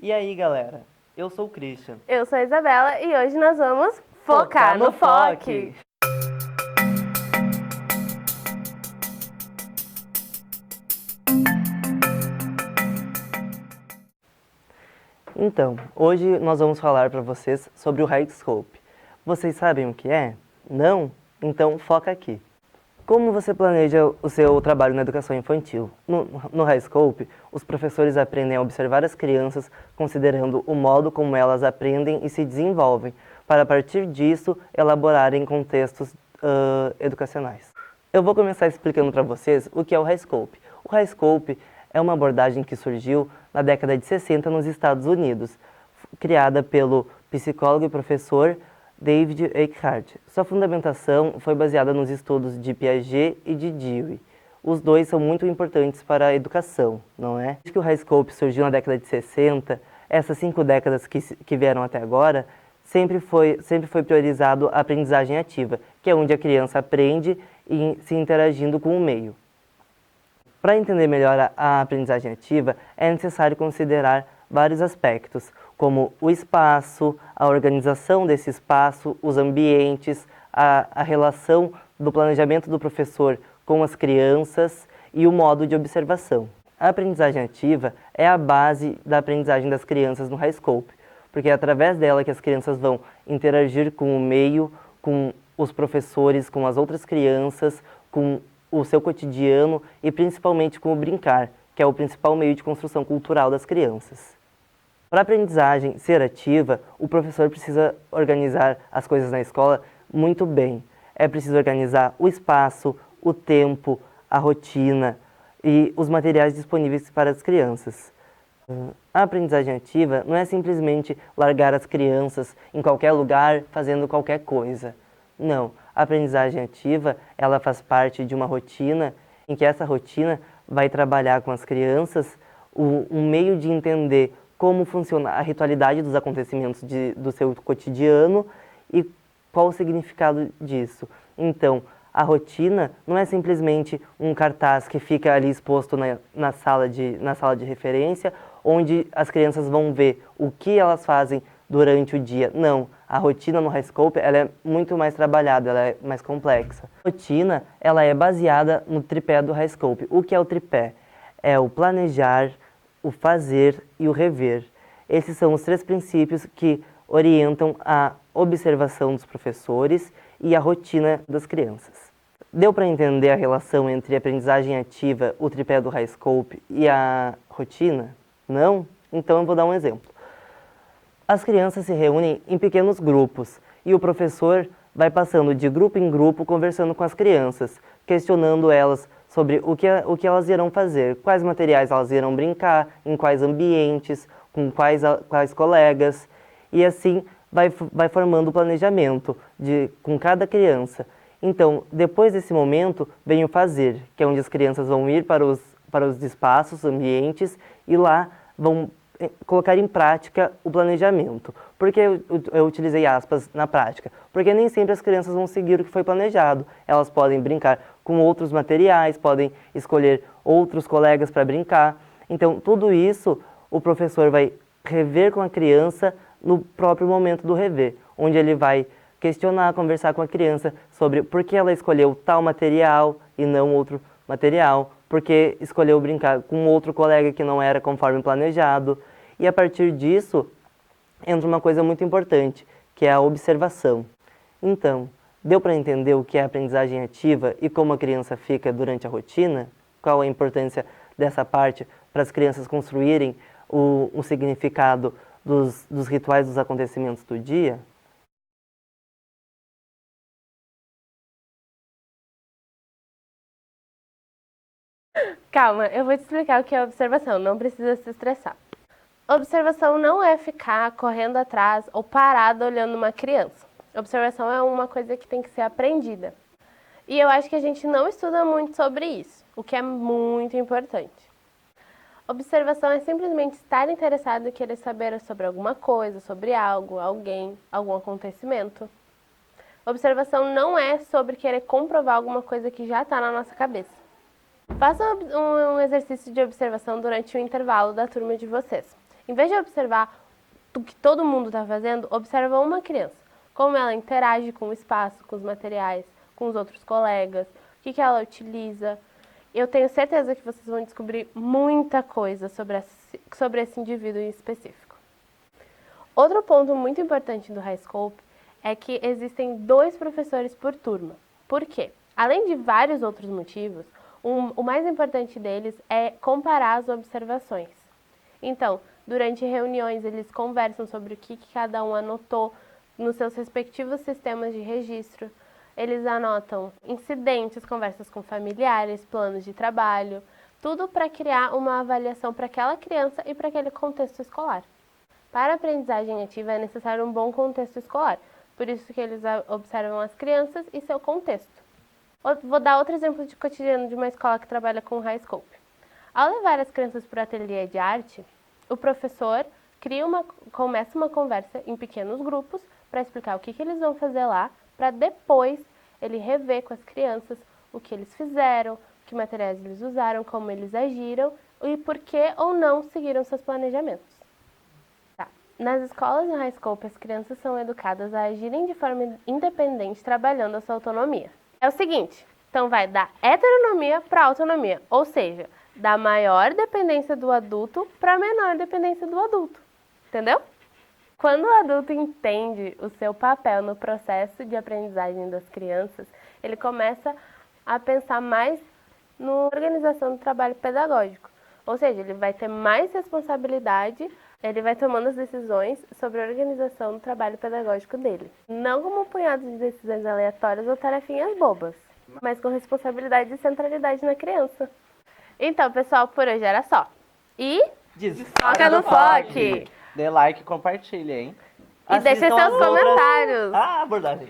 E aí, galera? Eu sou o Christian. Eu sou a Isabela e hoje nós vamos focar no FOC. Então, hoje nós vamos falar para vocês sobre o HighScope. Vocês sabem o que é? Não? Então foca aqui. Como você planeja o seu trabalho na educação infantil? No HighScope, os professores aprendem a observar as crianças considerando o modo como elas aprendem e se desenvolvem, para a partir disso elaborarem contextos educacionais. Eu vou começar explicando para vocês o que é o HighScope. O HighScope é uma abordagem que surgiu na década de 60 nos Estados Unidos, criada pelo psicólogo e professor David Eckhart. Sua fundamentação foi baseada nos estudos de Piaget e de Dewey. Os dois são muito importantes para a educação, não é? Desde que o HighScope surgiu na década de 60, essas 5 décadas que vieram até agora, sempre foi priorizado a aprendizagem ativa, que é onde a criança aprende se interagindo com o meio. Para entender melhor a aprendizagem ativa, é necessário considerar vários aspectos, como o espaço, a organização desse espaço, os ambientes, a relação do planejamento do professor com as crianças e o modo de observação. A aprendizagem ativa é a base da aprendizagem das crianças no HighScope, porque é através dela que as crianças vão interagir com o meio, com os professores, com as outras crianças, com o seu cotidiano e principalmente com o brincar, que é o principal meio de construção cultural das crianças. Para a aprendizagem ser ativa, o professor precisa organizar as coisas na escola muito bem. É preciso organizar o espaço, o tempo, a rotina e os materiais disponíveis para as crianças. A aprendizagem ativa não é simplesmente largar as crianças em qualquer lugar fazendo qualquer coisa. Não, a aprendizagem ativa ela faz parte de uma rotina em que essa rotina vai trabalhar com as crianças um meio de entender como funciona a ritualidade dos acontecimentos do seu cotidiano e qual o significado disso. Então, a rotina não é simplesmente um cartaz que fica ali exposto na sala de referência, onde as crianças vão ver o que elas fazem durante o dia. Não, a rotina no HighScope ela é muito mais trabalhada, ela é mais complexa. A rotina ela é baseada no tripé do HighScope. O que é o tripé? É o planejar, o fazer e o rever. Esses são os 3 princípios que orientam a observação dos professores e a rotina das crianças. Deu para entender a relação entre a aprendizagem ativa, o tripé do HighScope e a rotina? Não? Então eu vou dar um exemplo. As crianças se reúnem em pequenos grupos e o professor vai passando de grupo em grupo conversando com as crianças, questionando elas sobre o que elas irão fazer, quais materiais elas irão brincar, em quais ambientes, com quais colegas, e assim vai formando o planejamento com cada criança. Então, depois desse momento, vem o fazer, que é onde as crianças vão ir para os espaços, ambientes, e lá vão colocar em prática o planejamento. Por que eu utilizei aspas na prática? Porque nem sempre as crianças vão seguir o que foi planejado. Elas podem brincar com outros materiais, podem escolher outros colegas para brincar. Então, tudo isso o professor vai rever com a criança no próprio momento do rever, onde ele vai questionar, conversar com a criança sobre por que ela escolheu tal material e não outro material, porque escolheu brincar com outro colega que não era conforme planejado. E a partir disso, entra uma coisa muito importante, que é a observação. Então, deu para entender o que é a aprendizagem ativa e como a criança fica durante a rotina? Qual a importância dessa parte para as crianças construírem o significado dos rituais dos acontecimentos do dia? Calma, eu vou te explicar o que é observação, não precisa se estressar. Observação não é ficar correndo atrás ou parado olhando uma criança. Observação é uma coisa que tem que ser aprendida. E eu acho que a gente não estuda muito sobre isso, o que é muito importante. Observação é simplesmente estar interessado e querer saber sobre alguma coisa, sobre algo, alguém, algum acontecimento. Observação não é sobre querer comprovar alguma coisa que já está na nossa cabeça. Faça um exercício de observação durante o intervalo da turma de vocês. Em vez de observar o que todo mundo está fazendo, observa uma criança. Como ela interage com o espaço, com os materiais, com os outros colegas, o que ela utiliza. Eu tenho certeza que vocês vão descobrir muita coisa sobre esse indivíduo em específico. Outro ponto muito importante do HighScope é que existem 2 professores por turma. Por quê? Além de vários outros motivos, o mais importante deles é comparar as observações. Então, durante reuniões, eles conversam sobre o que cada um anotou nos seus respectivos sistemas de registro. Eles anotam incidentes, conversas com familiares, planos de trabalho, tudo para criar uma avaliação para aquela criança e para aquele contexto escolar. Para a aprendizagem ativa é necessário um bom contexto escolar, por isso que eles observam as crianças e seu contexto. Vou dar outro exemplo de cotidiano de uma escola que trabalha com HighScope. Ao levar as crianças para o ateliê de arte, o professor começa uma conversa em pequenos grupos para explicar o que eles vão fazer lá, para depois ele rever com as crianças o que eles fizeram, que materiais eles usaram, como eles agiram e por que ou não seguiram seus planejamentos. Nas escolas do HighScope, as crianças são educadas a agirem de forma independente, trabalhando a sua autonomia. É o seguinte, então vai da heteronomia para autonomia, ou seja, da maior dependência do adulto para a menor dependência do adulto. Entendeu? Quando o adulto entende o seu papel no processo de aprendizagem das crianças, ele começa a pensar mais na organização do trabalho pedagógico. Ou seja, ele vai ter mais responsabilidade, ele vai tomando as decisões sobre a organização do trabalho pedagógico dele. Não como um punhado de decisões aleatórias ou tarefinhas bobas, mas com responsabilidade e centralidade na criança. Então, pessoal, por hoje era só. E Desfoca no FOC! Dê like e compartilha, hein? E deixe Assistam seus as outras. comentários! Ah, abordagem.